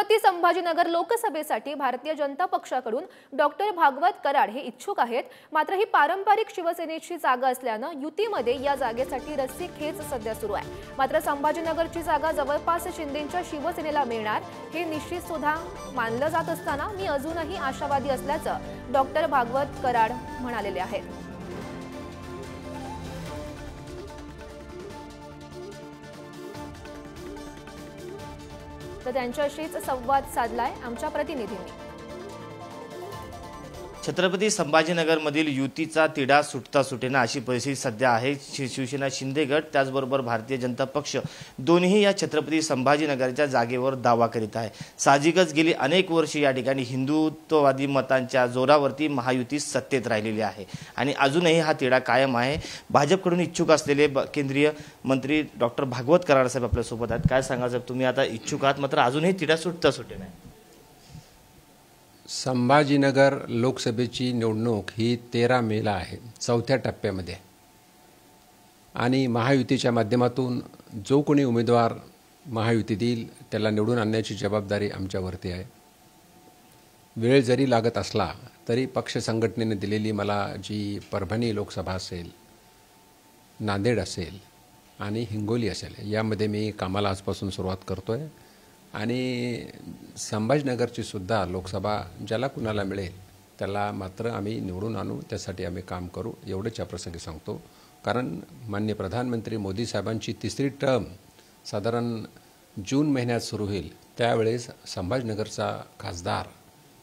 छत्रपती संभाजीनगर लोकसभेसाठी भारतीय जनता पक्षाकडून डॉक्टर भागवत कराड हे इच्छुक आहेत। मात्र ही पारंपरिक शिवसेनेची जागा असल्याने युतीमध्ये या जागेसाठी रस्सीखेच सध्या सुरू आहे। मात्र संभाजीनगरची जागा जवळपास शिंदेंच्या शिवसेनेला मिळणार हे निश्चित सुद्धा मानलं जात असताना मी अजूनही आशावादी असल्याचं डॉक्टर भागवत कराड म्हणालेले आहेत। तर त्यांच्याशीच संवाद साधलाय आमच्या प्रतिनिधींनी। छत्रपती संभाजीनगरमधील युतीचा तिढा सुटता सुटेना अशी परिस्थिती सध्या आहे। शिवसेना शिंदे गट त्याचबरोबर भारतीय जनता पक्ष दोन्ही या छत्रपती संभाजीनगरच्या जागेवर दावा करीत आहे। साहजिकच गेली अनेक वर्षे या ठिकाणी हिंदुत्ववादी मतांच्या जोरावरती महायुती सत्तेत राहिलेली आहे आणि अजूनही हा तिढा कायम आहे। भाजपकडून इच्छुक असलेले केंद्रीय मंत्री डॉक्टर भागवत कराड साहेब आपल्या सोबत आहेत। काय सांगाल साहेब, तुम्ही आता इच्छुक आहात मात्र अजूनही तिढा सुटता सुटेना आहे। संभाजीनगर लोकसभेची निवडणूक ही 13 मेला आहे, चौथ्या टप्प्यामध्ये, आणि महायुतीच्या माध्यमातून जो कोणी उमेदवार महायुती देईल त्याला निवडून आणण्याची जबाबदारी आमच्यावरती आहे। वेळ जरी लागत असला तरी पक्ष संघटनेने दिलेली मला जी परभणी लोकसभा असेल, नांदेड असेल आणि हिंगोली असेल यामध्ये मी कामाला आजपासून सुरुवात करतोय आणि संभाजीनगरची सुद्धा लोकसभा ज्याला कुणाला मिळेल त्याला मात्र आम्ही निवडून आणू, त्यासाठी आम्ही काम करू एवढंच या प्रसंगी सांगतो। कारण माननीय प्रधानमंत्री मोदी साहेबांची तिसरी टर्म साधारण जून महिन्यात सुरू होईल, त्यावेळेस संभाजीनगरचा खासदार,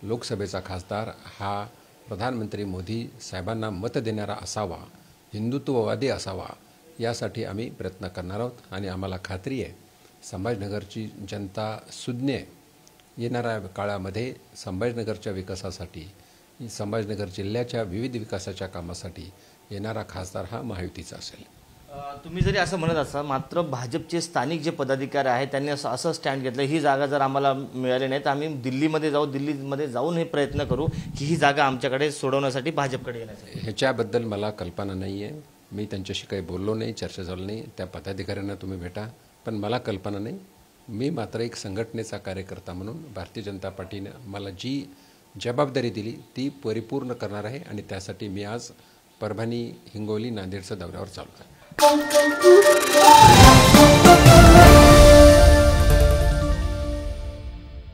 लोकसभेचा खासदार हा प्रधानमंत्री मोदी साहेबांना मत देणारा असावा, हिंदुत्ववादी असावा, यासाठी आम्ही प्रयत्न करणार आहोत आणि आम्हाला खात्री आहे संभाजीनगरची जनता सुज्ञ येणाऱ्या काळामध्ये संभाजीनगरच्या विकासासाठी, संभाजीनगर जिल्ह्याच्या विविध विकासाच्या कामासाठी येणारा खासदार हा महायुतीचा असेल। तुम्ही जरी असं म्हणत असाल मात्र भाजपचे स्थानिक जे पदाधिकारी आहेत त्यांनी असं स्टँड घेतलं ही जागा जर आम्हाला मिळाली नाही तर आम्ही दिल्लीमध्ये जाऊन हे प्रयत्न करू की ही जागा आमच्याकडे सोडवण्यासाठी भाजपकडे येण्यासाठी। ह्याच्याबद्दल मला कल्पना नाही आहे, मी त्यांच्याशी काही बोललो नाही, चर्चा झाली नाही, त्या पदाधिकाऱ्यांना तुम्ही भेटा, पण मला कल्पना नाही। मी मात्र एक संघटनेचा कार्यकर्ता म्हणून भारतीय जनता पार्टीने मला जी जबाबदारी दिली ती परिपूर्ण करणार आहे आणि त्यासाठी मी आज परभणी, हिंगोली, नांदेडच्या दौऱ्यावर चाललो आहे।